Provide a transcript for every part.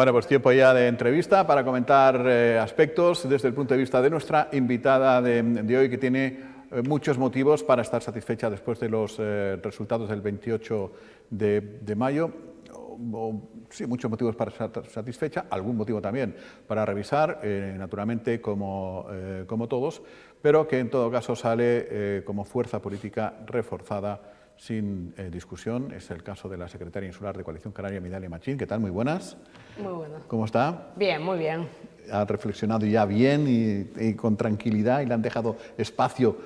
Bueno, pues tiempo ya de entrevista para comentar aspectos desde el punto de vista de nuestra invitada de hoy, que tiene muchos motivos para estar satisfecha después de los resultados del 28 de mayo. Sí, muchos motivos para estar satisfecha, algún motivo también para revisar, naturalmente como todos, pero que en todo caso sale como fuerza política reforzada sin discusión. Es el caso de la secretaria insular de Coalición Canaria, Midalia Machín. ¿Qué tal? Muy buenas. Muy buenas. ¿Cómo está? Bien, muy bien. Ha reflexionado ya bien y con tranquilidad, y le han dejado espacio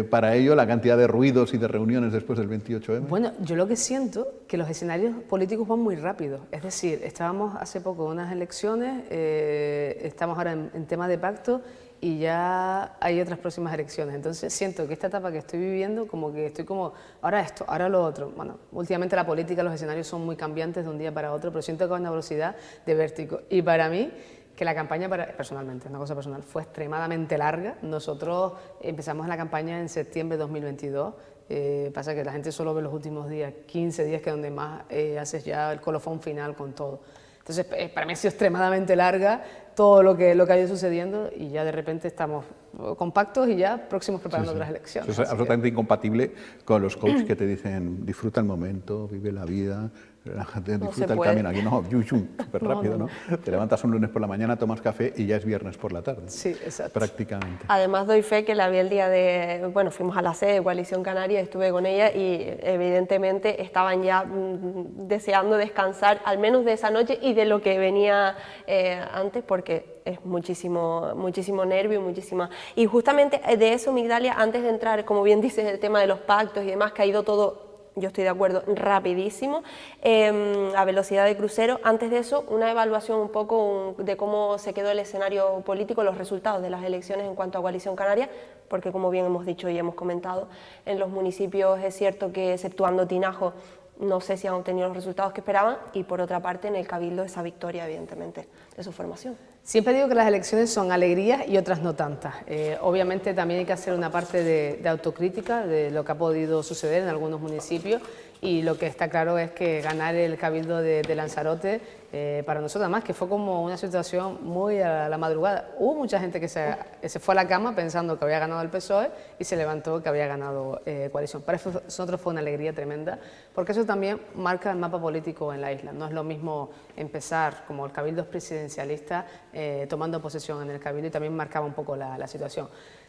para ello, la cantidad de ruidos y de reuniones después del 28M. Bueno, yo lo que siento que los escenarios políticos van muy rápido. Es decir, estábamos hace poco en unas elecciones, estamos ahora en tema de pacto y ya hay otras próximas elecciones. Entonces siento que esta etapa que estoy viviendo, como que estoy como, ahora esto, ahora lo otro. Bueno, últimamente la política, los escenarios son muy cambiantes de un día para otro, pero siento que hay una velocidad de vértigo. Y para mí, que la campaña, personalmente, una cosa personal, fue extremadamente larga. Nosotros empezamos la campaña en septiembre de 2022. Pasa que la gente solo ve los últimos días, 15 días, que es donde más haces ya el colofón final con todo. Entonces, para mí ha sido extremadamente larga todo lo que ha ido sucediendo, y ya de repente estamos compactos y ya próximos preparando otras elecciones. Eso es absolutamente incompatible con los coaches que te dicen disfruta el momento, vive la vida, disfruta el camino. Aquí no, súper rápido, ¿no? Te levantas un lunes por la mañana, tomas café y ya es viernes por la tarde. Sí, exacto. Prácticamente. Además doy fe que la vi el día de, bueno, fuimos a la sede de Coalición Canaria, estuve con ella y evidentemente estaban ya deseando descansar, al menos de esa noche y de lo que venía antes, porque es muchísimo nervio, muchísima... Y justamente de eso, Migdalia, antes de entrar, como bien dices, el tema de los pactos y demás, que ha ido todo, yo estoy de acuerdo, rapidísimo, a velocidad de crucero. Antes de eso, una evaluación un poco de cómo se quedó el escenario político, los resultados de las elecciones en cuanto a Coalición Canaria, porque como bien hemos dicho y hemos comentado, en los municipios es cierto que, exceptuando Tinajo, no sé si han obtenido los resultados que esperaban, y por otra parte en el Cabildo esa victoria, evidentemente, de su formación. Siempre digo que las elecciones son alegrías y otras no tantas. Obviamente también hay que hacer una parte de autocrítica de lo que ha podido suceder en algunos municipios, y lo que está claro es que ganar el Cabildo de Lanzarote, para nosotros además, que fue como una situación muy a la madrugada. Hubo mucha gente que se fue a la cama pensando que había ganado el PSOE y se levantó que había ganado Coalición. Para nosotros fue una alegría tremenda, porque eso también marca el mapa político en la isla. No es lo mismo empezar como el Cabildo es presidencialista, tomando posesión en el Cabildo, y también marcaba un poco la situación.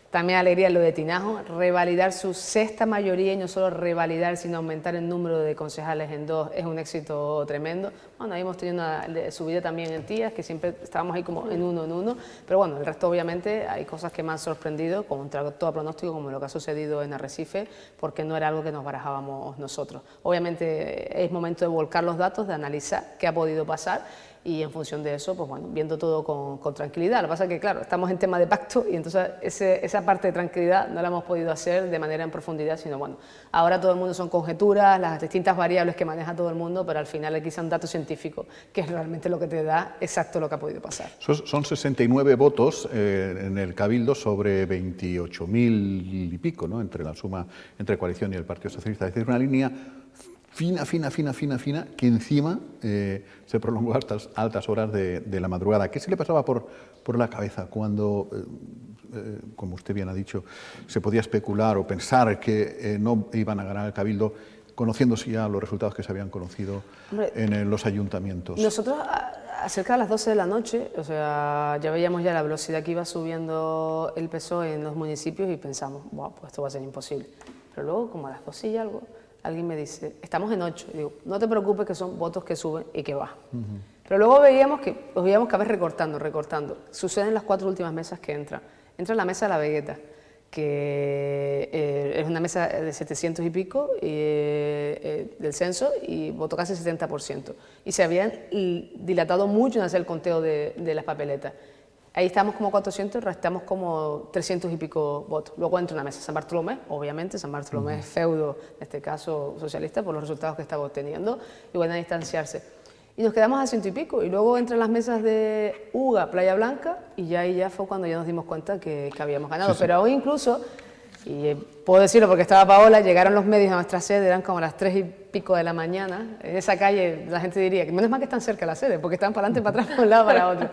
También alegría lo de Tinajo, revalidar su sexta mayoría, y no solo revalidar, sino aumentar el número de concejales en 2, es un éxito tremendo. Bueno, ahí hemos tenido una subida también en Tías, que siempre estábamos ahí como en uno, pero bueno, el resto obviamente hay cosas que me han sorprendido, contra todo pronóstico, como lo que ha sucedido en Arrecife, porque no era algo que nos barajábamos nosotros. Obviamente es momento de volcar los datos, de analizar qué ha podido pasar, y en función de eso, pues bueno, viendo todo con tranquilidad. Lo que pasa es que, claro, estamos en tema de pacto, y entonces esa parte de tranquilidad no la hemos podido hacer de manera en profundidad, sino bueno, ahora todo el mundo son conjeturas, las distintas variables que maneja todo el mundo, pero al final hay quizá un dato científico, que es realmente lo que te da exacto lo que ha podido pasar. Son 69 votos en el Cabildo sobre 28.000 y pico, ¿no? Entre la suma entre Coalición y el Partido Socialista. Es decir, una línea fina, que encima se prolongó hasta altas horas de la madrugada. ¿Qué se le pasaba por la cabeza cuando, como usted bien ha dicho, se podía especular o pensar que no iban a ganar el Cabildo, conociéndose ya los resultados que se habían conocido en los ayuntamientos? Nosotros, cerca de las 12 de la noche, o sea, ya veíamos ya la velocidad que iba subiendo el PSOE en los municipios, y pensamos, wow, pues esto va a ser imposible. Pero luego, como a las 12 y algo, alguien me dice, estamos en 8. Y digo, no te preocupes, que son votos que suben y que bajan. Pero luego veíamos que haber recortando. Suceden las 4 últimas mesas que entran. Entra la mesa de la Vegueta, que es una mesa de 700 y pico del censo, y votó casi 70%. Y se habían dilatado mucho en hacer el conteo de las papeletas. Ahí estamos como 400, restamos como 300 y pico votos. Luego entra una mesa San Bartolomé, obviamente, San Bartolomé es feudo, en este caso socialista, por los resultados que estaba obteniendo, y van a distanciarse. Y nos quedamos a 100 y pico, y luego entran las mesas de Uga, Playa Blanca, y ya ahí ya fue cuando ya nos dimos cuenta que habíamos ganado. Sí. Pero aún incluso, y puedo decirlo porque estaba Paola, llegaron los medios a nuestra sede, eran como las 3 y pico de la mañana, en esa calle la gente diría que menos mal que están cerca de la sede, porque están para adelante, para atrás, para un lado, para otro.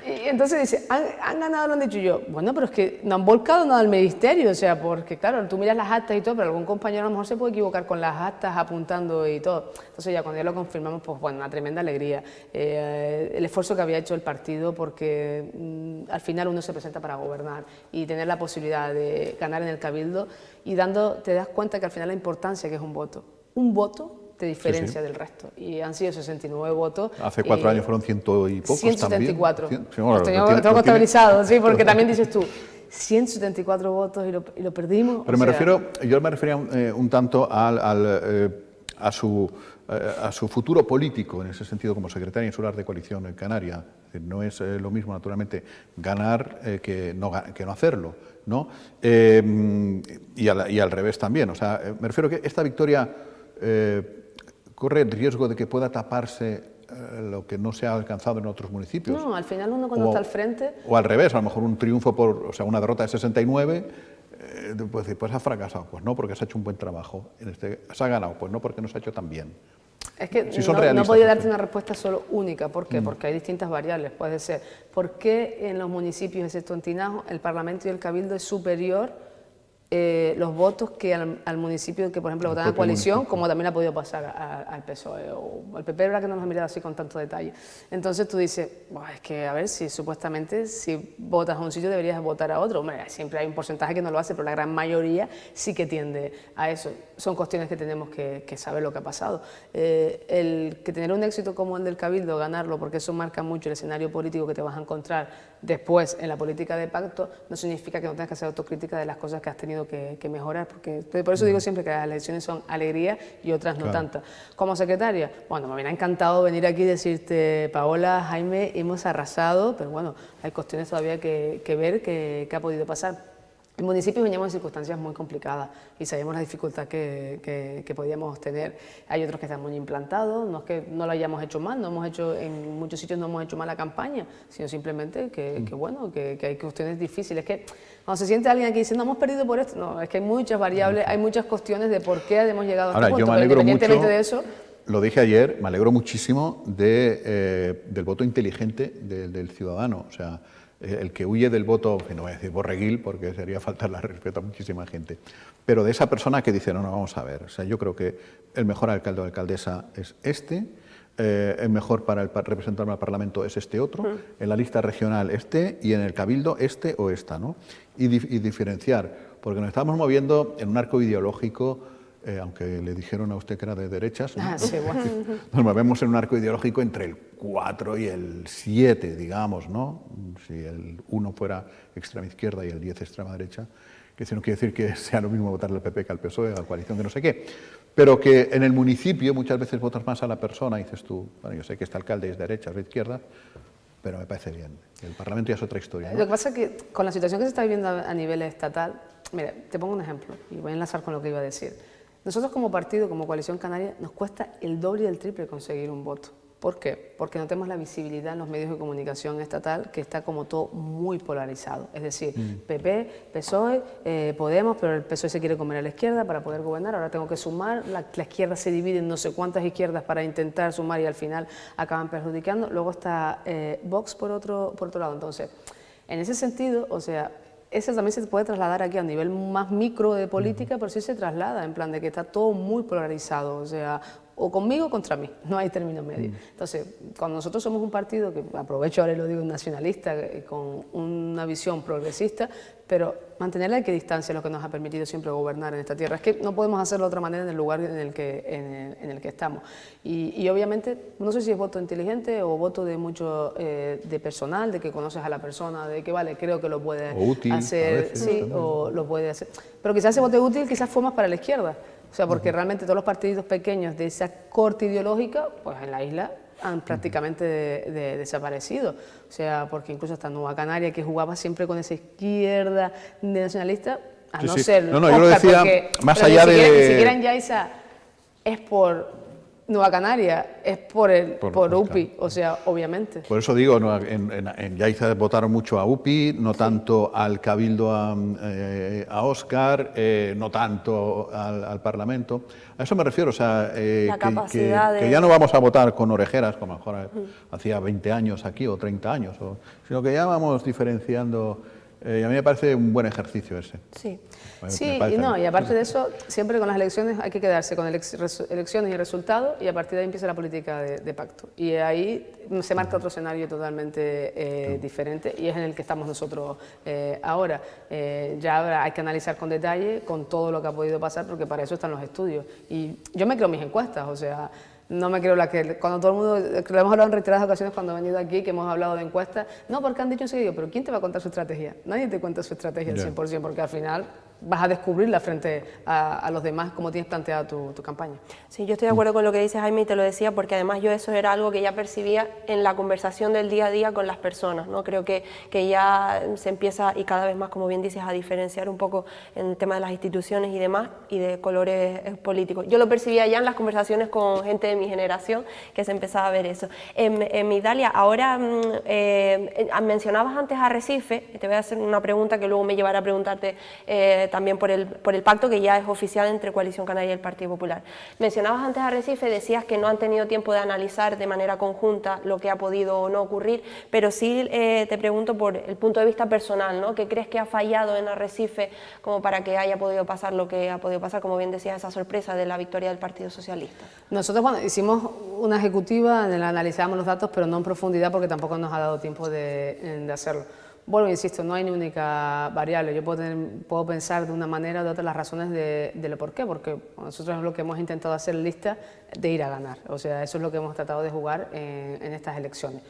Y entonces dice, ¿han ganado, lo han dicho? Yo, bueno, pero es que no han volcado nada al ministerio, o sea, porque claro, tú miras las actas y todo, pero algún compañero a lo mejor se puede equivocar con las actas apuntando y todo. Entonces ya cuando ya lo confirmamos, pues bueno, una tremenda alegría. El esfuerzo que había hecho el partido, porque al final uno se presenta para gobernar y tener la posibilidad de ganar en el Cabildo y te das cuenta que al final la importancia que es un voto te diferencia del resto. Y han sido 69 votos. Hace 4 años fueron 100 y pocos 174. también. Sí, bueno, lo tengo contabilizado, sí, porque también dices tú, 174 votos y lo perdimos. Pero yo me refería un tanto a su futuro político, en ese sentido, como secretaria insular de Coalición en Canaria. No es lo mismo, naturalmente, ganar que no hacerlo, ¿no? Y al revés también. O sea, me refiero que esta victoria corre el riesgo de que pueda taparse lo que no se ha alcanzado en otros municipios. No, al final uno cuando está al frente... O al revés, a lo mejor un triunfo una derrota de 69... pues ha fracasado, pues no, porque se ha hecho un buen trabajo. Se ha ganado, pues no, porque no se ha hecho tan bien. Es que si no podía darte una respuesta solo única. ¿Por qué? Porque hay distintas variables. Puede ser, ¿por qué en los municipios, excepto en Tinajo, el Parlamento y el Cabildo es superior los votos que al municipio que, por ejemplo, votan a coalición, como también ha podido pasar al PSOE o al PP, ¿verdad? Que no nos ha mirado así con tanto detalle. Entonces tú dices, es que a ver, si supuestamente si votas a un sitio deberías votar a otro. Hombre, siempre hay un porcentaje que no lo hace, pero la gran mayoría sí que tiende a eso. Son cuestiones que tenemos que saber lo que ha pasado. El que tener un éxito como el del Cabildo, ganarlo, porque eso marca mucho el escenario político que te vas a encontrar después en la política de pacto, no significa que no tengas que hacer autocrítica de las cosas que has tenido que mejorar, porque por eso digo siempre que las elecciones son alegría y otras no tantas. Como secretaria, bueno, me hubiera encantado venir aquí y decirte, Paola, Jaime, hemos arrasado, pero bueno, hay cuestiones todavía que ver que ha podido pasar. El municipio veníamos en circunstancias muy complicadas y sabíamos la dificultad que podíamos tener. Hay otros que están muy implantados, no es que no lo hayamos hecho mal, en muchos sitios no hemos hecho mal la campaña, sino simplemente que hay cuestiones difíciles. Que cuando se siente alguien aquí diciendo, no hemos perdido por esto, no, es que hay muchas variables, hay muchas cuestiones de por qué hemos llegado a este punto. Yo me alegro independientemente mucho, de eso, lo dije ayer, me alegro muchísimo del voto inteligente del ciudadano. O sea, el que huye del voto, que no voy a decir borreguil, porque sería faltarle al respeto a muchísima gente, pero de esa persona que dice, no, vamos a ver, o sea, yo creo que el mejor alcalde o alcaldesa es el mejor para representarme al Parlamento es este otro, en la lista regional y en el Cabildo o esta, ¿no? Y diferenciar, porque nos estamos moviendo en un arco ideológico, aunque le dijeron a usted que era de derechas, ¿no? sí, bueno. Nos movemos en un arco ideológico entre el 4 y el 7, digamos, ¿no? Si el 1 fuera extrema izquierda y el 10 extrema derecha, que eso no quiere decir que sea lo mismo votarle al PP que al PSOE, a la coalición, que no sé qué, pero que en el municipio muchas veces votas más a la persona y dices tú, bueno, yo sé que este alcalde es de derecha o de izquierda, pero me parece bien. El Parlamento ya es otra historia, ¿no? Lo que pasa es que con la situación que se está viviendo a nivel estatal, mira, te pongo un ejemplo y voy a enlazar con lo que iba a decir. Nosotros como partido, como Coalición Canaria, nos cuesta el doble y el triple conseguir un voto. ¿Por qué? Porque no tenemos la visibilidad en los medios de comunicación estatal, que está como todo muy polarizado. Es decir, PP, PSOE, Podemos, pero el PSOE se quiere comer a la izquierda para poder gobernar, ahora tengo que sumar, la izquierda se divide en no sé cuántas izquierdas para intentar sumar y al final acaban perjudicando. Luego está Vox por otro lado. Entonces, en ese sentido, o sea, eso también se puede trasladar aquí a nivel más micro de política, pero sí se traslada en plan de que está todo muy polarizado, o sea, o conmigo o contra mí, no hay término medio. Entonces, cuando nosotros somos un partido que, aprovecho ahora y lo digo, nacionalista, con una visión progresista, pero mantener la equidistancia es lo que nos ha permitido siempre gobernar en esta tierra. Es que no podemos hacerlo de otra manera en el lugar en el que estamos. Y obviamente, no sé si es voto inteligente o voto de mucho de personal, de que conoces a la persona, de que vale, creo que lo puede hacer, sí, o lo puede hacer. Pero quizás ese voto útil quizás fue más para la izquierda. O sea, porque realmente todos los partidos pequeños de esa corte ideológica, pues en la isla han prácticamente desaparecido. O sea, porque incluso hasta Nueva Canaria, que jugaba siempre con esa izquierda de nacionalista, a no ser yo lo decía, porque, más allá ni siquiera en Yaiza es por Nueva Canaria es por UPI, o sea, obviamente. Por eso digo, en Yaiza votaron mucho a UPI, no tanto al Cabildo a Óscar, no tanto al Parlamento. A eso me refiero, o sea, que ya no vamos a votar con orejeras, como a lo mejor hacía 20 años aquí o 30 años, sino que ya vamos diferenciando. Y a mí me parece un buen ejercicio ese. Sí. Sí, y aparte de eso, siempre con las elecciones hay que quedarse con elecciones y resultados, y a partir de ahí empieza la política de pacto. Y ahí se marca otro escenario totalmente diferente, y es en el que estamos nosotros ahora. Ya hay que analizar con detalle, con todo lo que ha podido pasar, porque para eso están los estudios. Y yo me creo mis encuestas, o sea, no me creo cuando todo el mundo, que lo hemos hablado en reiteradas ocasiones cuando he venido aquí, que hemos hablado de encuestas, no, porque han dicho enseguida, pero ¿quién te va a contar su estrategia? Nadie te cuenta su estrategia al 100%, porque al final vas a descubrirla frente a los demás, cómo tienes planteada tu campaña. Sí, yo estoy de acuerdo con lo que dice Jaime, y te lo decía porque además yo eso era algo que ya percibía en la conversación del día a día con las personas, ¿no? Creo que ya se empieza, y cada vez más, como bien dices, a diferenciar un poco en el tema de las instituciones y demás, y de colores políticos. Yo lo percibía ya en las conversaciones con gente de mi generación, que se empezaba a ver eso. Midalia, ahora mencionabas antes a Arrecife, te voy a hacer una pregunta que luego me llevará a preguntarte también por el pacto que ya es oficial entre Coalición Canaria y el Partido Popular. Mencionabas antes a Arrecife, decías que no han tenido tiempo de analizar de manera conjunta lo que ha podido o no ocurrir, pero sí te pregunto por el punto de vista personal, ¿no? ¿Qué crees que ha fallado en Arrecife como para que haya podido pasar lo que ha podido pasar, como bien decías, esa sorpresa de la victoria del Partido Socialista? Nosotros cuando hicimos una ejecutiva en la analizábamos los datos, pero no en profundidad porque tampoco nos ha dado tiempo de hacerlo. Bueno, insisto, no hay ni única variable. Yo puedo pensar de una manera o de otra las razones de lo por qué, porque nosotros es lo que hemos intentado hacer lista de ir a ganar. O sea, eso es lo que hemos tratado de jugar en estas elecciones.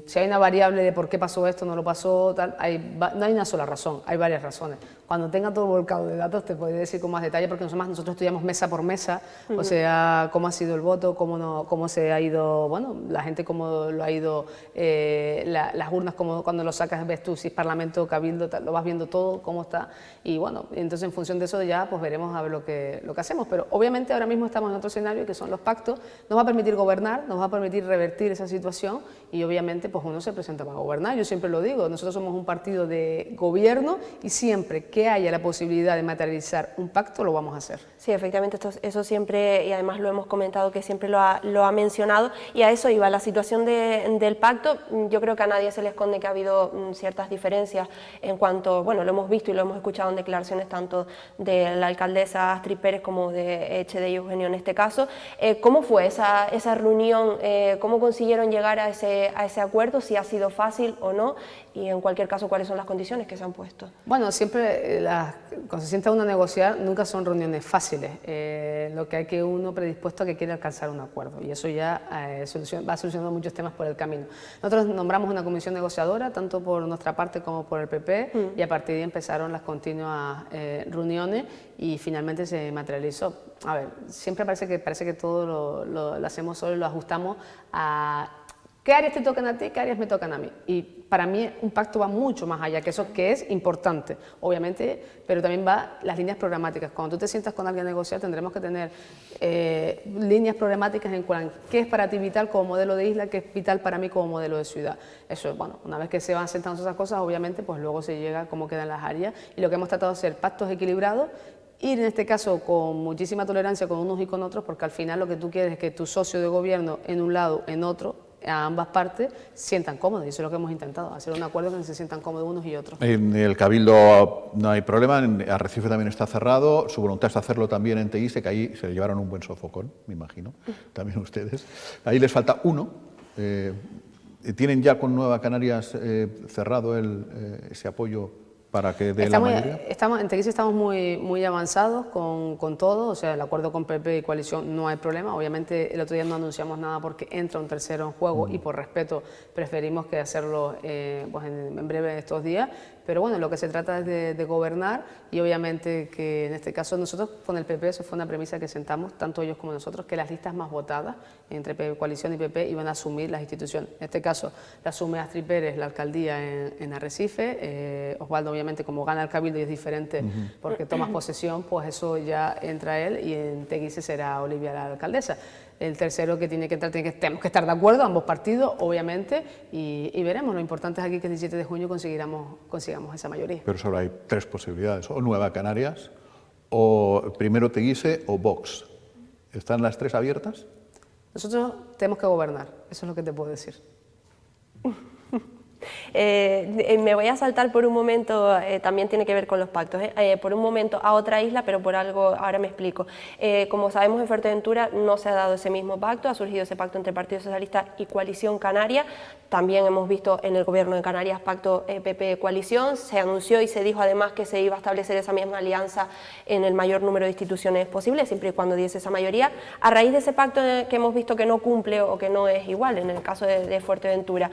Si hay una variable de por qué pasó esto, no lo pasó, tal, no hay una sola razón, hay varias razones. Cuando tenga todo volcado de datos te podré decir con más detalle, porque nosotros estudiamos mesa por mesa, o sea, cómo ha sido el voto, cómo se ha ido, bueno, la gente cómo lo ha ido, las urnas, cuando lo sacas ves tú si es Parlamento o Cabildo, lo vas viendo todo, cómo está, y bueno, entonces en función de eso ya pues veremos a ver lo que hacemos, pero obviamente ahora mismo estamos en otro escenario que son los pactos, nos va a permitir gobernar, nos va a permitir revertir esa situación, y obviamente pues uno se presenta para gobernar. Yo siempre lo digo, nosotros somos un partido de gobierno y siempre que haya la posibilidad de materializar un pacto lo vamos a hacer. Sí, efectivamente, eso siempre, y además lo hemos comentado, que siempre lo ha mencionado, y a eso iba, la situación del pacto. Yo creo que a nadie se le esconde que ha habido ciertas diferencias en cuanto, bueno, lo hemos visto y lo hemos escuchado en declaraciones tanto de la alcaldesa Astrid Pérez como de Echede y Eugenio en este caso. ¿Cómo fue esa reunión? ¿Cómo consiguieron llegar a ese acuerdo? Si ha sido fácil o no, y en cualquier caso, ¿cuáles son las condiciones que se han puesto? Bueno, siempre cuando se sienta uno a negociar, nunca son reuniones fáciles. Lo que hay que uno predispuesto a que quiere alcanzar un acuerdo, y eso ya va solucionando muchos temas por el camino. Nosotros nombramos una comisión negociadora, tanto por nuestra parte como por el PP, y a partir de ahí empezaron las continuas reuniones y finalmente se materializó. A ver, siempre parece que todo lo hacemos solo y lo ajustamos a qué áreas te tocan a ti, qué áreas me tocan a mí. Y para mí un pacto va mucho más allá, que eso que es importante, obviamente, pero también va las líneas programáticas. Cuando tú te sientas con alguien a negociar, tendremos que tener líneas programáticas en cuanto a qué es para ti vital como modelo de isla, qué es vital para mí como modelo de ciudad. Eso, bueno, una vez que se van sentando esas cosas, obviamente, pues luego se llega a cómo quedan las áreas, y lo que hemos tratado de hacer, pactos equilibrados, ir en este caso con muchísima tolerancia con unos y con otros, porque al final lo que tú quieres es que tu socio de gobierno en un lado, en otro, a ambas partes sientan cómodos, y eso es lo que hemos intentado, hacer un acuerdo que se sientan cómodos unos y otros. En el Cabildo no hay problema, en Arrecife también está cerrado, su voluntad es hacerlo también en Teguise, que ahí se le llevaron un buen sofocón, me imagino, también ustedes. Ahí les falta uno, ¿tienen ya con Nueva Canarias cerrado ese apoyo para que dé la mayoría? En Teguise estamos muy avanzados con todo, o sea, el acuerdo con PP y coalición no hay problema. Obviamente el otro día no anunciamos nada porque entra un tercero en juego y por respeto preferimos que hacerlo pues en breve estos días, pero bueno, lo que se trata es de gobernar y obviamente que en este caso nosotros con el PP, eso fue una premisa que sentamos, tanto ellos como nosotros, que las listas más votadas entre Coalición y PP iban a asumir las instituciones. En este caso la asume Astrid Pérez, la alcaldía en Arrecife, Osvaldo obviamente como gana el Cabildo y es diferente porque tomas posesión, pues eso ya entra él y en Teguise será Olivia la alcaldesa. El tercero que tiene que entrar, tenemos que estar de acuerdo, ambos partidos, obviamente, y veremos. Lo importante es aquí que el 17 de junio consigamos esa mayoría. Pero solo hay 3 posibilidades, o Nueva Canarias, o primero Teguise o Vox. ¿Están las 3 abiertas? Nosotros tenemos que gobernar, eso es lo que te puedo decir. Me voy a saltar por un momento, también tiene que ver con los pactos, por un momento a otra isla, pero por algo, ahora me explico. Como sabemos, en Fuerteventura no se ha dado ese mismo pacto, ha surgido ese pacto entre Partido Socialista y Coalición Canaria. También hemos visto en el gobierno de Canarias pacto PP-Coalición, se anunció y se dijo además que se iba a establecer esa misma alianza en el mayor número de instituciones posible, siempre y cuando diese esa mayoría. A raíz de ese pacto que hemos visto que no cumple o que no es igual, en el caso de Fuerteventura,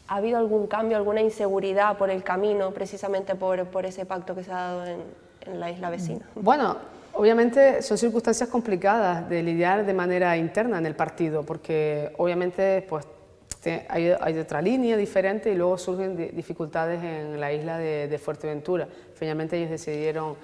¿ha habido algún cambio, alguna inseguridad por el camino, precisamente por ese pacto que se ha dado en la isla vecina? Bueno, obviamente son circunstancias complicadas de lidiar de manera interna en el partido, porque obviamente pues, hay otra línea diferente y luego surgen dificultades en la isla de Fuerteventura. Finalmente ellos decidieron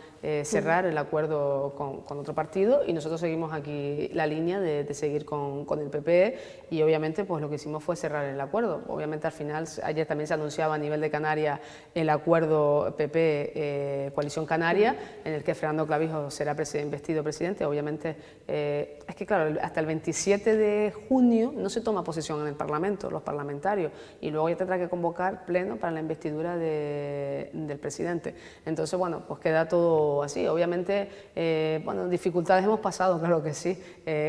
cerrar el acuerdo con otro partido y nosotros seguimos aquí la línea de seguir con el PP y obviamente pues lo que hicimos fue cerrar el acuerdo. Obviamente al final, ayer también se anunciaba a nivel de Canarias el acuerdo PP-Coalición Canaria, en el que Fernando Clavijo será investido presidente. Obviamente es que claro, hasta el 27 de junio no se toma posesión en el Parlamento, los parlamentarios, y luego ya tendrá que convocar pleno para la investidura del presidente. Entonces, bueno, pues queda todo así. Obviamente, bueno, dificultades hemos pasado, claro que sí,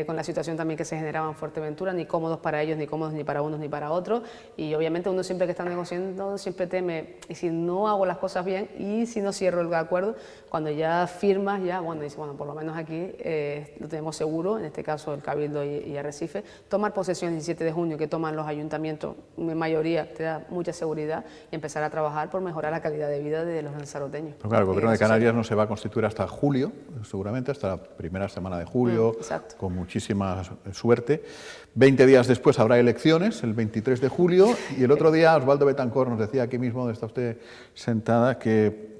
con la situación también que se generaba en Fuerteventura, ni cómodos para ellos, ni cómodos ni para unos ni para otros, y obviamente uno siempre que está negociando, siempre teme, y si no hago las cosas bien, y si no cierro el acuerdo, cuando ya firmas, ya, bueno, dice, bueno, por lo menos aquí lo tenemos seguro, en este caso el Cabildo y Arrecife, tomar posesión el 17 de junio, que toman los ayuntamientos, en mayoría, te da mucha seguridad, y empezar a trabajar por mejorar la calidad de vida de los lanzaroteños. Pero claro, el Gobierno de Canarias no se va a constituir hasta julio, seguramente, hasta la primera semana de julio, con muchísima suerte. 20 días después habrá elecciones, el 23 de julio, y el otro día Osvaldo Betancourt nos decía aquí mismo, donde está usted sentada, que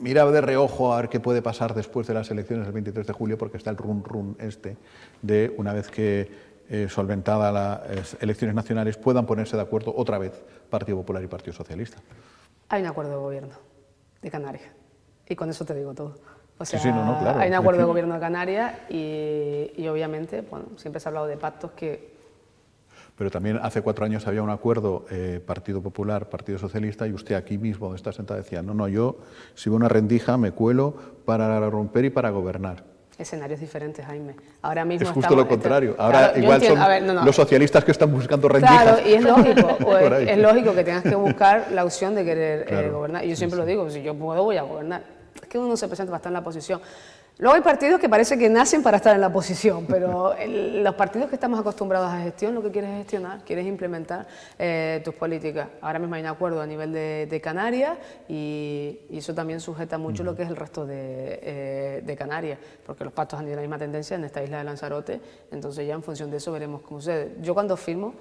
mira de reojo a ver qué puede pasar después de las elecciones del 23 de julio, porque está el run de una vez que solventada las elecciones nacionales puedan ponerse de acuerdo otra vez Partido Popular y Partido Socialista. Hay un acuerdo de gobierno de Canarias y con eso te digo todo. O sea, sí, no, claro. Hay un acuerdo de gobierno de Canarias y obviamente, bueno, siempre se ha hablado de pactos que... Pero también hace 4 años había un acuerdo Partido Popular, Partido Socialista, y usted aquí mismo, donde está sentada, decía, no, yo si veo una rendija me cuelo para romper y para gobernar. Escenarios diferentes, Jaime. Ahora mismo es justo lo contrario. Ahora claro, igual son los socialistas que están buscando rendijas. Claro, y es lógico, pues, es lógico que tengas que buscar la opción de querer gobernar. Y yo siempre lo digo, si yo puedo, voy a gobernar. Es que uno se presenta para estar en la oposición. Luego hay partidos que parece que nacen para estar en la oposición, pero los partidos que estamos acostumbrados a gestión, lo que quieres es gestionar, quieres implementar tus políticas. Ahora mismo hay un acuerdo a nivel de Canarias y eso también sujeta mucho lo que es el resto de Canarias, porque los pactos han tenido la misma tendencia en esta isla de Lanzarote, entonces ya en función de eso veremos cómo sucede. Yo cuando firmo,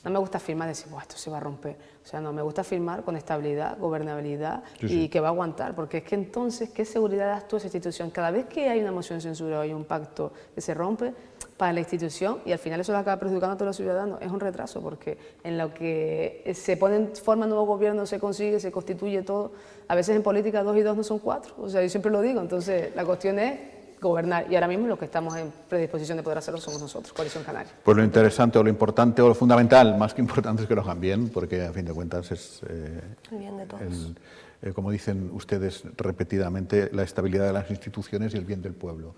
no me gusta firmar y decir, esto se va a romper. O sea, no, me gusta firmar con estabilidad, gobernabilidad y que va a aguantar. Porque es que entonces, ¿qué seguridad das tú a esa institución? Cada vez que hay una moción de censura o hay un pacto que se rompe para la institución y al final eso lo acaba perjudicando a todos los ciudadanos, es un retraso. Porque en lo que se pone en forma nuevo gobierno, se consigue, se constituye todo. A veces en política 2 y 2 no son 4. O sea, yo siempre lo digo. Entonces, la cuestión es gobernar y ahora mismo los que estamos en predisposición de poder hacerlo somos nosotros, Coalición Canaria. Pues lo interesante o lo importante o lo fundamental, más que importante, es que lo hagan bien, porque a fin de cuentas es el bien de todos. Como dicen ustedes repetidamente, la estabilidad de las instituciones y el bien del pueblo,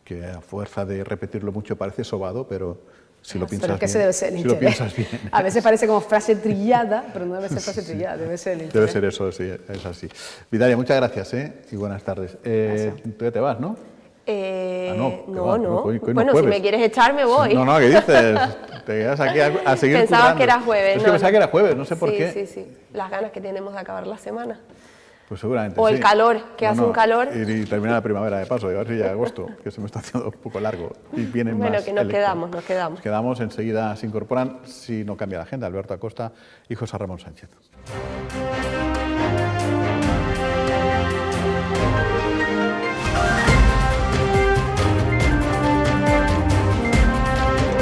que a fuerza de repetirlo mucho parece sobado, pero si lo piensas bien, debe ser el interés. Si lo piensas bien. A veces parece como frase trillada, pero no debe ser frase trillada, debe ser el interés. Debe ser eso, sí, es así. Vidalia, muchas gracias y buenas tardes. Tú ya te vas, ¿no? No. Hoy Bueno, si me quieres echar, me voy. No, ¿qué dices? Te quedas aquí a seguir Pensaba currando. que era jueves. Es que pensaba que era jueves, no sé por qué. Sí, sí. Las ganas que tenemos de acabar la semana. Pues seguramente O sí. el calor, que hace un calor. Y termina la primavera de paso, y a ver si llega agosto, que se me está haciendo un poco largo. Y vienen Bueno, más que nos elecciones. nos quedamos. Nos quedamos, enseguida se incorporan, si no cambia la agenda, Alberto Acosta y José Ramón Sánchez.